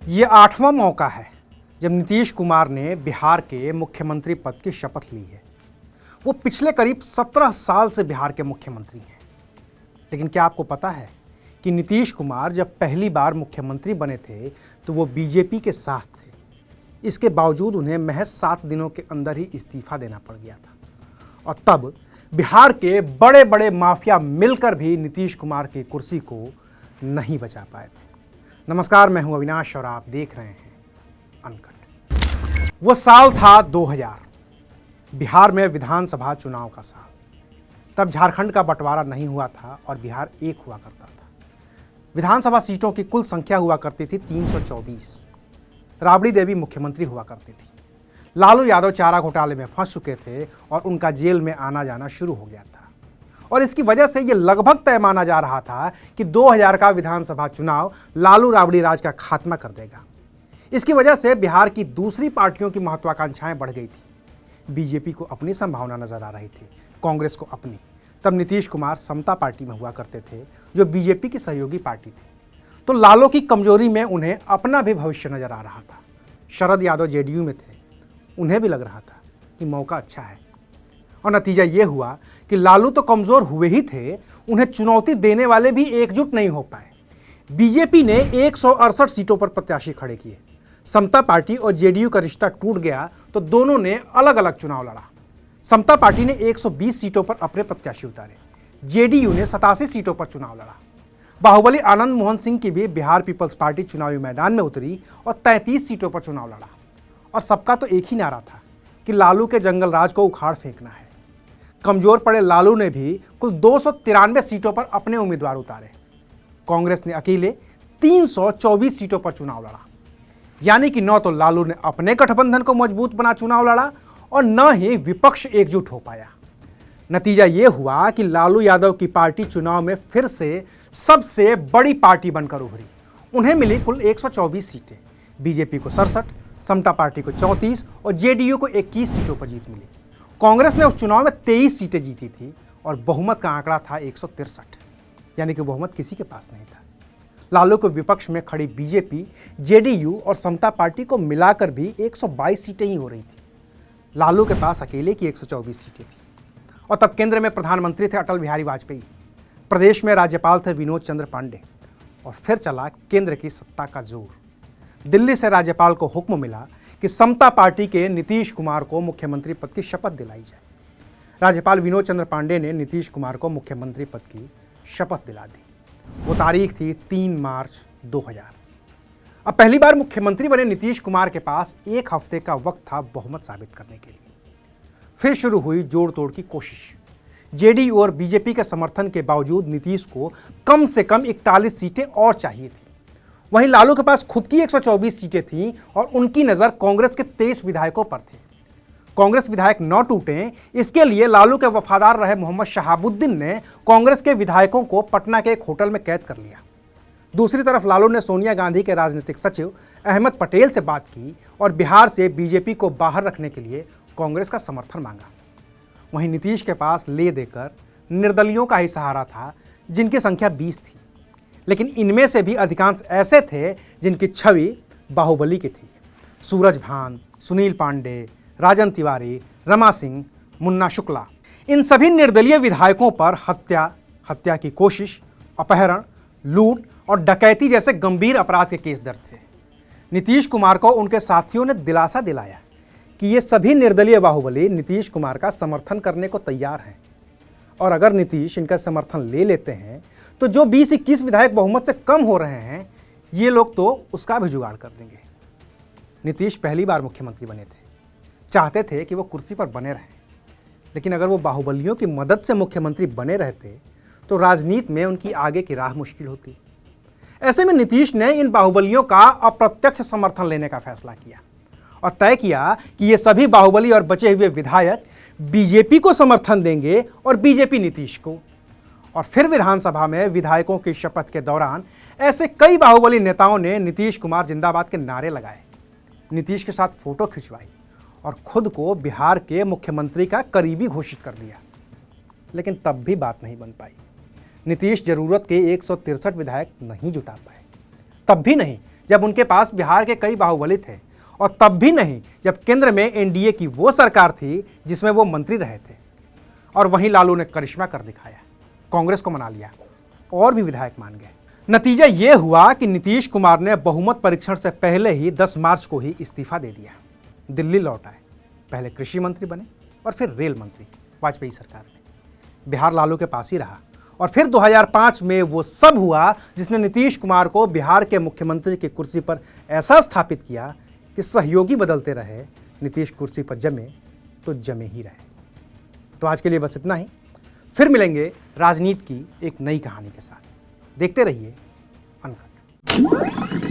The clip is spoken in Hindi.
ये 8वां मौका है जब नीतीश कुमार ने बिहार के मुख्यमंत्री पद की शपथ ली है। वो पिछले करीब 17 साल से बिहार के मुख्यमंत्री हैं। लेकिन क्या आपको पता है कि नीतीश कुमार जब पहली बार मुख्यमंत्री बने थे तो वो बीजेपी के साथ थे। इसके बावजूद उन्हें महज 7 दिनों के अंदर ही इस्तीफा देना पड़ गया था और तब बिहार के बड़े बड़े माफिया मिलकर भी नीतीश कुमार की कुर्सी को नहीं बचा पाए थे। नमस्कार, मैं हूं अविनाश और आप देख रहे हैं अनकट। वो साल था 2000, बिहार में विधानसभा चुनाव का साल। तब झारखंड का बंटवारा नहीं हुआ था और बिहार एक हुआ करता था। विधानसभा सीटों की कुल संख्या हुआ करती थी 324। राबड़ी देवी मुख्यमंत्री हुआ करती थी। लालू यादव चारा घोटाले में फंस चुके थे और उनका जेल में आना जाना शुरू हो गया था और इसकी वजह से ये लगभग तय माना जा रहा था कि 2000 का विधानसभा चुनाव लालू राबड़ी राज का खात्मा कर देगा। इसकी वजह से बिहार की दूसरी पार्टियों की महत्वाकांक्षाएं बढ़ गई थी। बीजेपी को अपनी संभावना नजर आ रही थी, कांग्रेस को अपनी। तब नीतीश कुमार समता पार्टी में हुआ करते थे जो बीजेपी की सहयोगी पार्टी थी। तो लालू की कमजोरी में उन्हें अपना भी भविष्य नजर आ रहा था। शरद यादव जेडीयू में थे, उन्हें भी लग रहा था कि मौका अच्छा है और नतीजा ये हुआ कि लालू तो कमजोर हुए ही थे, उन्हें चुनौती देने वाले भी एकजुट नहीं हो पाए। बीजेपी ने 168 सीटों पर प्रत्याशी खड़े किए। समता पार्टी और जेडीयू का रिश्ता टूट गया तो दोनों ने अलग अलग चुनाव लड़ा। समता पार्टी ने 120 सीटों पर अपने प्रत्याशी उतारे, जेडीयू ने 87 सीटों पर चुनाव लड़ा। बाहुबली आनंद मोहन सिंह की भी बिहार पीपल्स पार्टी चुनावी मैदान में उतरी और 33 सीटों पर चुनाव लड़ा। और सबका तो एक ही नारा था कि लालू के जंगल राज को उखाड़ फेंकना है। कमजोर पड़े लालू ने भी कुल 293 सीटों पर अपने उम्मीदवार उतारे। कांग्रेस ने अकेले 324 सीटों पर चुनाव लड़ा। यानी कि न तो लालू ने अपने गठबंधन को मजबूत बना चुनाव लड़ा और न ही विपक्ष एकजुट हो पाया। नतीजा यह हुआ कि लालू यादव की पार्टी चुनाव में फिर से सबसे बड़ी पार्टी बनकर उभरी। उन्हें मिली कुल 124 सीटें, बीजेपी को 67, समता पार्टी को 34 और जेडीयू को 21 सीटों पर जीत मिली। कांग्रेस ने उस चुनाव में 23 सीटें जीती थी और बहुमत का आंकड़ा था 163, यानी कि बहुमत किसी के पास नहीं था। लालू के विपक्ष में खड़ी बीजेपी, जेडीयू और समता पार्टी को मिलाकर भी 122 सीटें ही हो रही थी। लालू के पास अकेले की 124 सीटें थी। और तब केंद्र में प्रधानमंत्री थे अटल बिहारी वाजपेयी, प्रदेश में राज्यपाल थे विनोद चंद्र पांडे और फिर चला केंद्र की सत्ता का जोर। दिल्ली से राज्यपाल को हुक्म मिला कि समता पार्टी के नीतीश कुमार को मुख्यमंत्री पद की शपथ दिलाई जाए। राज्यपाल विनोद चंद्र पांडे ने नीतीश कुमार को मुख्यमंत्री पद की शपथ दिला दी। वो तारीख थी 3 मार्च 2000। अब पहली बार मुख्यमंत्री बने नीतीश कुमार के पास 1 हफ्ते का वक्त था बहुमत साबित करने के लिए। फिर शुरू हुई जोड़ तोड़ की कोशिश। जेडीयू और बीजेपी के समर्थन के बावजूद नीतीश को कम से कम 41 सीटें और चाहिए थी। वहीं लालू के पास खुद की 124 सीटें थीं और उनकी नज़र कांग्रेस के 23 विधायकों पर थे। कांग्रेस विधायक न टूटें, इसके लिए लालू के वफादार रहे मोहम्मद शहाबुद्दीन ने कांग्रेस के विधायकों को पटना के एक होटल में कैद कर लिया। दूसरी तरफ लालू ने सोनिया गांधी के राजनीतिक सचिव अहमद पटेल से बात की और बिहार से बीजेपी को बाहर रखने के लिए कांग्रेस का समर्थन मांगा। वहीं नीतीश के पास ले देकर निर्दलियों का ही सहारा था, जिनकी संख्या 20 थी। लेकिन इनमें से भी अधिकांश ऐसे थे जिनकी छवि बाहुबली की थी। सूरज भान, सुनील पांडे, राजन तिवारी, रमा सिंह, मुन्ना शुक्ला, इन सभी निर्दलीय विधायकों पर हत्या की कोशिश, अपहरण, लूट और डकैती जैसे गंभीर अपराध के केस दर्ज थे। नीतीश कुमार को उनके साथियों ने दिलासा दिलाया कि ये सभी निर्दलीय बाहुबली नीतीश कुमार का समर्थन करने को तैयार हैं और अगर नीतीश इनका समर्थन ले लेते हैं तो जो 20-21 विधायक बहुमत से कम हो रहे हैं, ये लोग तो उसका भी जुगाड़ कर देंगे। नीतीश पहली बार मुख्यमंत्री बने थे, चाहते थे कि वो कुर्सी पर बने रहें। लेकिन अगर वो बाहुबलियों की मदद से मुख्यमंत्री बने रहते तो राजनीति में उनकी आगे की राह मुश्किल होती। ऐसे में नीतीश ने इन बाहुबलियों का अप्रत्यक्ष समर्थन लेने का फैसला किया और तय किया कि ये सभी बाहुबली और बचे हुए विधायक बीजेपी को समर्थन देंगे और बीजेपी नीतीश को। और फिर विधानसभा में विधायकों की शपथ के दौरान ऐसे कई बाहुबली नेताओं ने नीतीश कुमार जिंदाबाद के नारे लगाए, नीतीश के साथ फोटो खिंचवाई और खुद को बिहार के मुख्यमंत्री का करीबी घोषित कर दिया। लेकिन तब भी बात नहीं बन पाई। नीतीश जरूरत के 163 विधायक नहीं जुटा पाए। तब भी नहीं जब उनके पास बिहार के कई बाहुबली थे, और तब भी नहीं जब केंद्र में एनडीए की वो सरकार थी जिसमें वो मंत्री रहे थे। और वहीं लालू ने करिश्मा कर दिखाया, कांग्रेस को मना लिया और भी विधायक मान गए। नतीजा ये हुआ कि नीतीश कुमार ने बहुमत परीक्षण से पहले ही 10 मार्च को ही इस्तीफा दे दिया। दिल्ली लौट आए, पहले कृषि मंत्री बने और फिर रेल मंत्री वाजपेयी सरकार में। बिहार लालू के पास ही रहा और फिर 2005 में वो सब हुआ जिसने नीतीश कुमार को बिहार के मुख्यमंत्री की कुर्सी पर ऐसा स्थापित किया कि सहयोगी बदलते रहे, नीतीश कुर्सी पर जमे तो जमे ही रहे। तो आज के लिए बस इतना ही, फिर मिलेंगे राजनीति की एक नई कहानी के साथ। देखते रहिए अनकट।